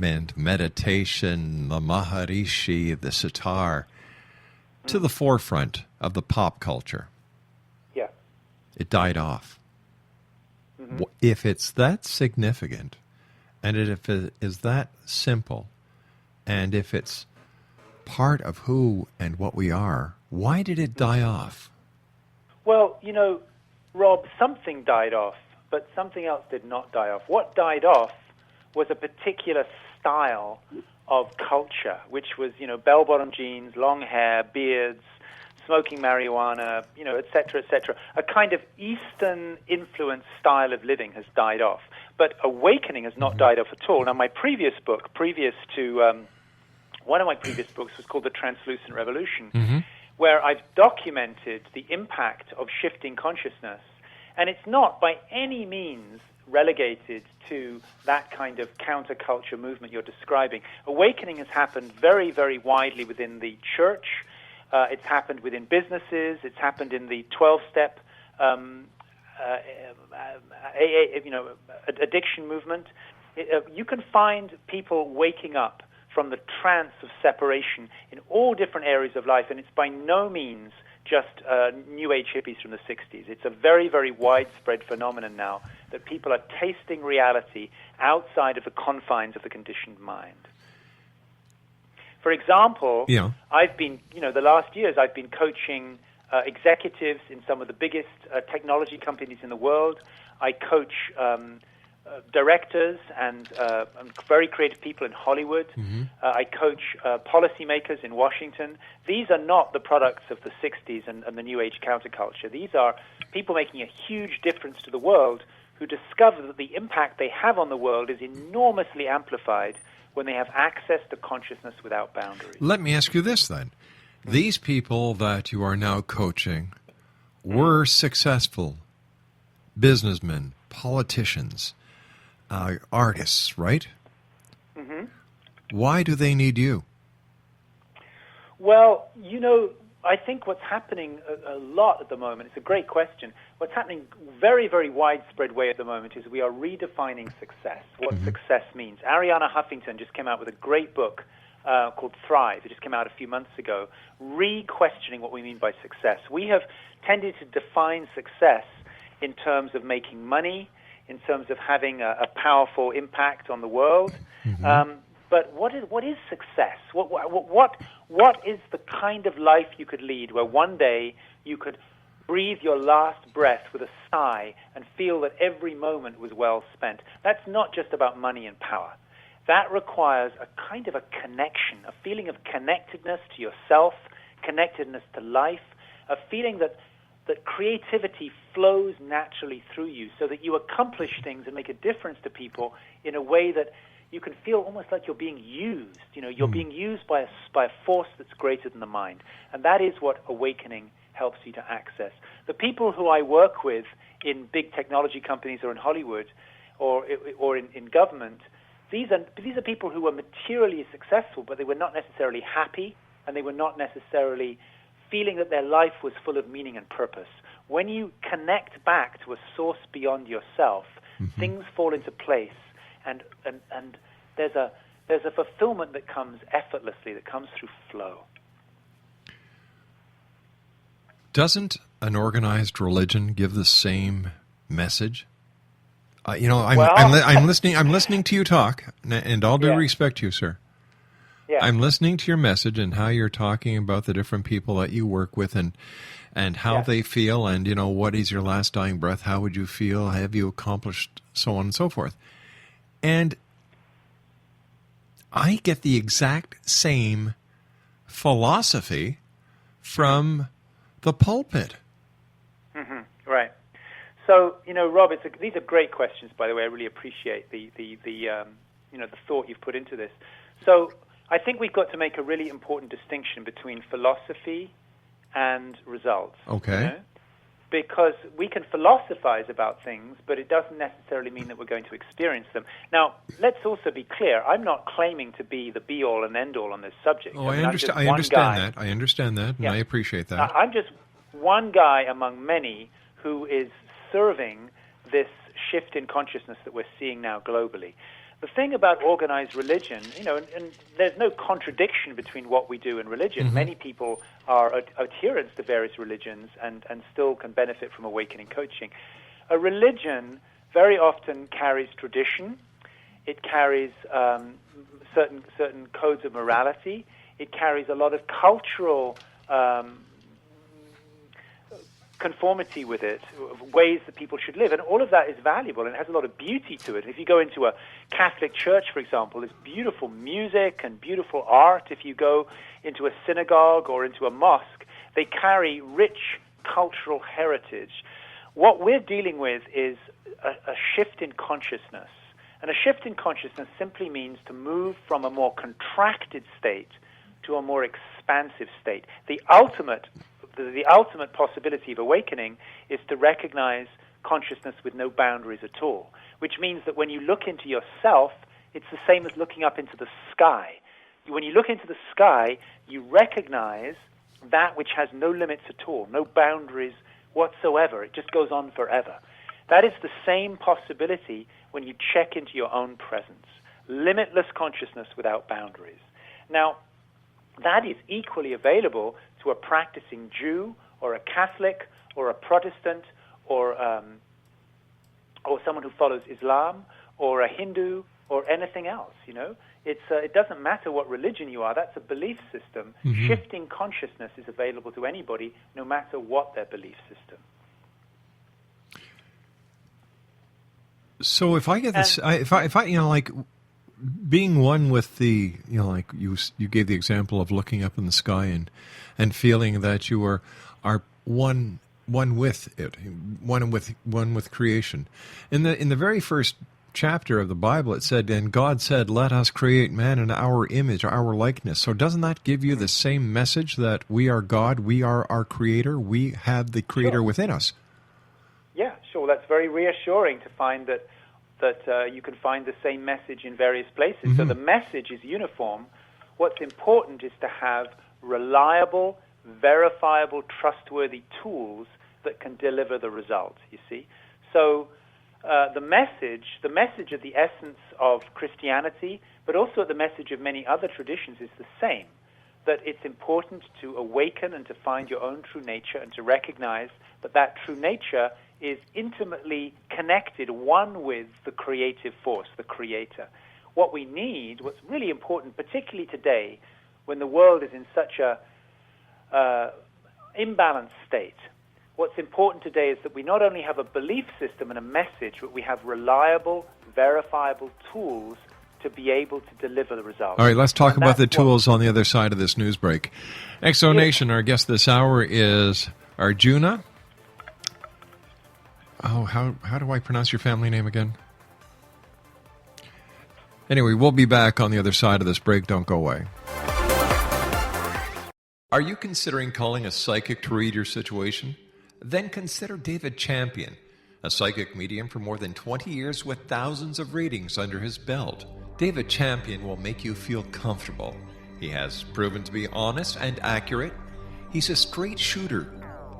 enlightenment, meditation, the Maharishi, the sitar, to the forefront of the pop culture. Yeah. It died off. If it's that significant, and if it is that simple, and if it's part of who and what we are, why did it die off? Well, Rob, something died off, but something else did not die off. What died off was a particular style of culture, which was, bell-bottom jeans, long hair, beards, smoking marijuana, et cetera, et cetera. A kind of Eastern-influenced style of living has died off. But awakening has not died off at all. Now, my previous book, previous to one of my previous books was called The Translucent Revolution, where I've documented the impact of shifting consciousness. And it's not by any means relegated to that kind of counterculture movement you're describing. Awakening has happened very, very widely within the church. It's happened within businesses. It's happened in the 12-step addiction movement. You can find people waking up from the trance of separation in all different areas of life, and it's by no means just New Age hippies from the 60s. It's a very, very widespread phenomenon now that people are tasting reality outside of the confines of the conditioned mind. For example, I've been, the last years I've been coaching executives in some of the biggest technology companies in the world. I coach directors and very creative people in Hollywood. I coach policymakers in Washington. These are not the products of the 60s and the New Age counterculture. These are people making a huge difference to the world who discover that the impact they have on the world is enormously amplified when they have access to consciousness without boundaries. Let me ask you this then. These people that you are now coaching were successful businessmen, politicians, artists, right? Why do they need you? Well, I think what's happening a lot at the moment, it's a great question. What's happening very, very widespread way at the moment is we are redefining success, what success means. Arianna Huffington just came out with a great book called Thrive. It just came out a few months ago, re-questioning what we mean by success. We have tended to define success in terms of making money, in terms of having a powerful impact on the world. But what is success? What is the kind of life you could lead where one day you could breathe your last breath with a sigh and feel that every moment was well spent? That's not just about money and power. That requires a kind of a connection, a feeling of connectedness to yourself, connectedness to life, a feeling that creativity flows naturally through you so that you accomplish things and make a difference to people in a way that you can feel almost like you're being used. You're being used by a force that's greater than the mind. And that is what awakening helps you to access. The people who I work with in big technology companies or in Hollywood or in government, these are people who were materially successful, but they were not necessarily happy, and they were not necessarily feeling that their life was full of meaning and purpose. When you connect back to a source beyond yourself, things fall into place, and there's a fulfillment that comes effortlessly, that comes through flow. Doesn't an organized religion give the same message? I'm listening. I'm listening to you talk, and all due respect to you, sir. Yeah. I'm listening to your message and how you're talking about the different people that you work with and how they feel, and what is your last dying breath? How would you feel? Have you accomplished so on and so forth? And I get the exact same philosophy from the pulpit. Right. So, Rob, these are great questions, by the way. I really appreciate the thought you've put into this. So I think we've got to make a really important distinction between philosophy and results. Okay. Because we can philosophize about things, but it doesn't necessarily mean that we're going to experience them. Now, let's also be clear. I'm not claiming to be the be-all and end-all on this subject. Oh, I understand that. I understand that, and I appreciate that. I'm just one guy among many who is serving this shift in consciousness that we're seeing now globally. The thing about organized religion, and there's no contradiction between what we do and religion. Mm-hmm. Many people are adherents to various religions and still can benefit from awakening coaching. A religion very often carries tradition. It carries certain codes of morality. It carries a lot of cultural conformity with it, ways that people should live, and all of that is valuable and has a lot of beauty to it. If you go into a Catholic church, for example, there's beautiful music and beautiful art. If you go into a synagogue or into a mosque, they carry rich cultural heritage. What we're dealing with is a shift in consciousness, and a shift in consciousness simply means to move from a more contracted state to a more expansive state. The ultimate possibility of awakening is to recognize consciousness with no boundaries at all, which means that when you look into yourself, it's the same as looking up into the sky. When you look into the sky, you recognize that which has no limits at all, no boundaries whatsoever. It just goes on forever. That is the same possibility when you check into your own presence. Limitless consciousness without boundaries. Now, that is equally available to a practicing Jew or a Catholic or a Protestant or someone who follows Islam or a Hindu or anything else. It doesn't matter what religion you are. That's a belief system. Mm-hmm. Shifting consciousness is available to anybody, no matter what their belief system. So if I get this, if I like being one with the, like you gave the example of looking up in the sky and feeling that you are one with it, one with creation. In the very first chapter of the Bible, it said, "And God said, let us create man in our image, our likeness." So doesn't that give you the same message that we are God, we are our creator, we have the creator Sure. within us? Yeah, sure. That's very reassuring to find that you can find the same message in various places. Mm-hmm. So the message is uniform. What's important is to have reliable, verifiable, trustworthy tools that can deliver the result, you see. So the message of the essence of Christianity, but also the message of many other traditions is the same, that it's important to awaken and to find your own true nature and to recognize that true nature is intimately connected, one with the creative force, the creator. What we need, what's really important, particularly today, when the world is in such a imbalanced state, what's important today is that we not only have a belief system and a message, but we have reliable, verifiable tools to be able to deliver the results. All right, let's talk about the tools on the other side of this news break. Exo Nation, our guest this hour is Arjuna. Oh, how do I pronounce your family name again? Anyway, we'll be back on the other side of this break. Don't go away. Are you considering calling a psychic to read your situation? Then consider David Champion, a psychic medium for more than 20 years with thousands of readings under his belt. David Champion will make you feel comfortable. He has proven to be honest and accurate. He's a straight shooter.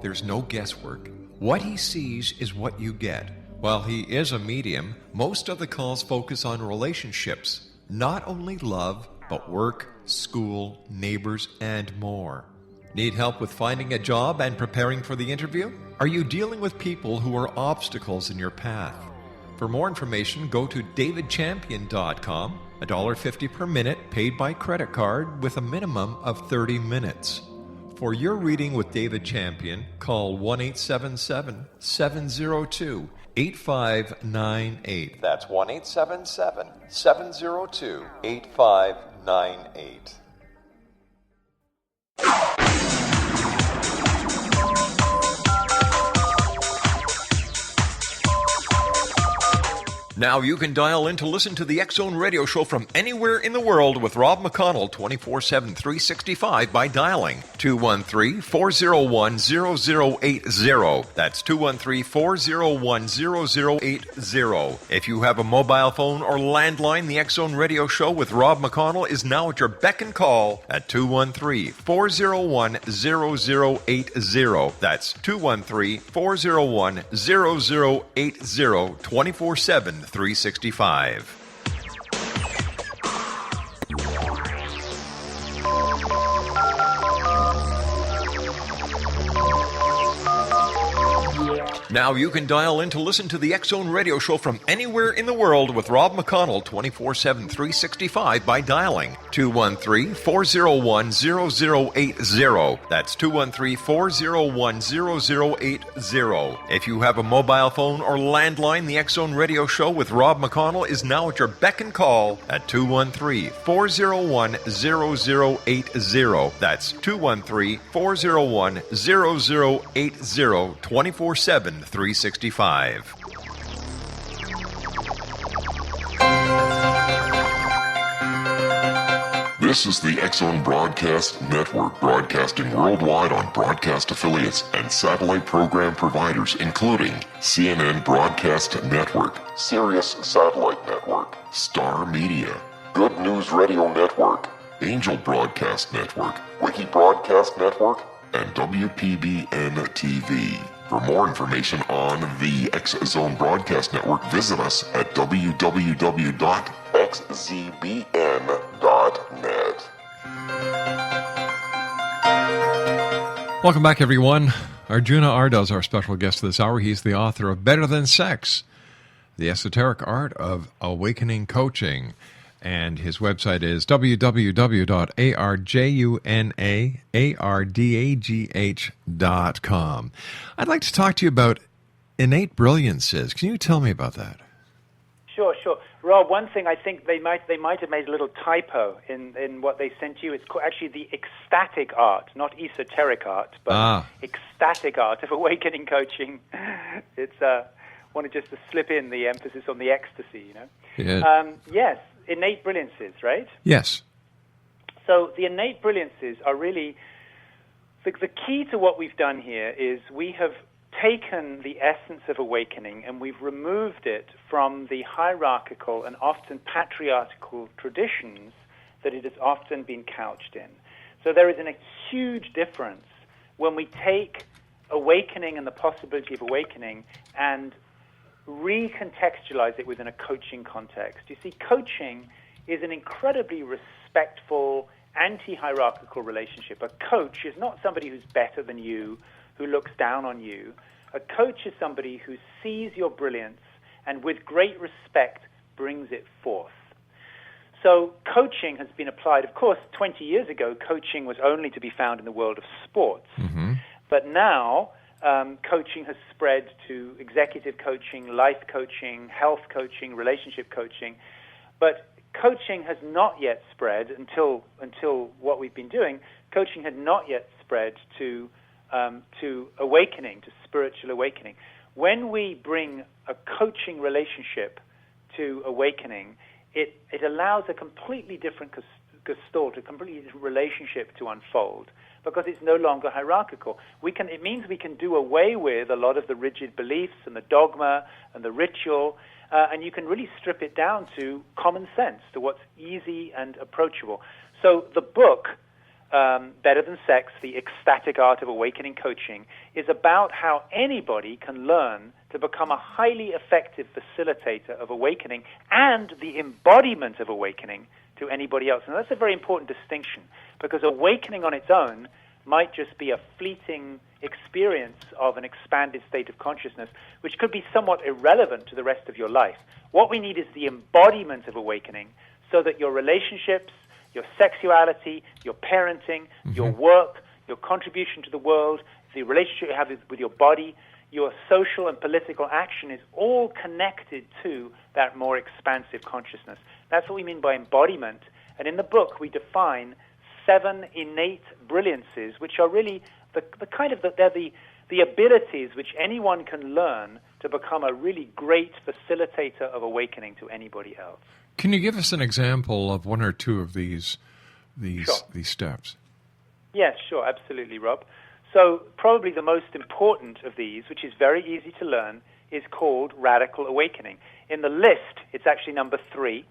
There's no guesswork. What he sees is what you get. While he is a medium, most of the calls focus on relationships, not only love, but work, school, neighbors, and more. Need help with finding a job and preparing for the interview? Are you dealing with people who are obstacles in your path? For more information, go to davidchampion.com, $1.50 per minute paid by credit card with a minimum of 30 minutes. For your reading with David Champion, call 1-877-702-8598. That's 1-877-702-8598. Now you can dial in to listen to the X-Zone Radio Show from anywhere in the world with Rob McConnell 24/7, 365 by dialing 213-401-0080. That's 213-401-0080. If you have a mobile phone or landline, the X-Zone Radio Show with Rob McConnell is now at your beck and call at 213-401-0080. That's 213-401-0080, 24/7, 365. Now you can dial in to listen to the X-Zone Radio Show from anywhere in the world with Rob McConnell 24/7, 365 by dialing 213-401-0080. That's 213-401-0080. If you have a mobile phone or landline, the X-Zone Radio Show with Rob McConnell is now at your beck and call at 213-401-0080. That's 213-401-0080, 24/7, 365. This is the X-Zone Broadcast Network, broadcasting worldwide on broadcast affiliates and satellite program providers, including CNN Broadcast Network, Sirius Satellite Network, Star Media, Good News Radio Network, Angel Broadcast Network, Wiki Broadcast Network, and WPBN TV. For more information on the X-Zone Broadcast Network, visit us at www.xzbn.net. Welcome back, everyone. Arjuna Ardagh is our special guest this hour. He's the author of Better Than Sex, The Esoteric Art of Awakening Coaching. And his website is www.arjunaardagh.com. I'd like to talk to you about innate brilliances. Can you tell me about that? Sure. Rob, one thing I think they might have made a little typo in what they sent you. It's actually the ecstatic art, not esoteric art, but ecstatic art of awakening coaching. It's wanted just to slip in the emphasis on the ecstasy, you know. Yeah. Yes. Innate brilliances, right? Yes. So the innate brilliances are really, the key to what we've done here is we have taken the essence of awakening and we've removed it from the hierarchical and often patriarchal traditions that it has often been couched in. So there is a huge difference when we take awakening and the possibility of awakening and recontextualize it within a coaching context. You see, coaching is an incredibly respectful, anti-hierarchical relationship. A coach is not somebody who's better than you, who looks down on you. A coach is somebody who sees your brilliance and with great respect brings it forth. So coaching has been applied. Of course, 20 years ago, coaching was only to be found in the world of sports. Mm-hmm. But now, coaching has spread to executive coaching, life coaching, health coaching, relationship coaching. But coaching has not yet spread until what we've been doing. Coaching had not yet spread to awakening, to spiritual awakening. When we bring a coaching relationship to awakening, it allows a completely different gestalt, a completely different relationship to unfold, because it's no longer hierarchical. It means we can do away with a lot of the rigid beliefs and the dogma and the ritual, and you can really strip it down to common sense, to what's easy and approachable. So the book, Better Than Sex, The Ecstatic Art of Awakening Coaching, is about how anybody can learn to become a highly effective facilitator of awakening and the embodiment of awakening to anybody else. And that's a very important distinction, because awakening on its own might just be a fleeting experience of an expanded state of consciousness, which could be somewhat irrelevant to the rest of your life. What we need is the embodiment of awakening, so that your relationships, your sexuality, your parenting, your work, your contribution to the world, the relationship you have with your body, your social and political action is all connected to that more expansive consciousness. That's what we mean by embodiment. And in the book, we define 7 innate brilliances, which are really the abilities which anyone can learn to become a really great facilitator of awakening to anybody else. Can you give us an example of one or two of these steps? Yes, sure, absolutely, Rob. So probably the most important of these, which is very easy to learn, is called radical awakening. In the list, it's actually number 3.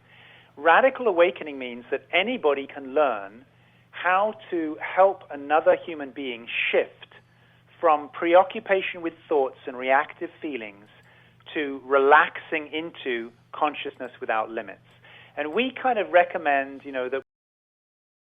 Radical awakening means that anybody can learn how to help another human being shift from preoccupation with thoughts and reactive feelings to relaxing into consciousness without limits. And we kind of recommend, that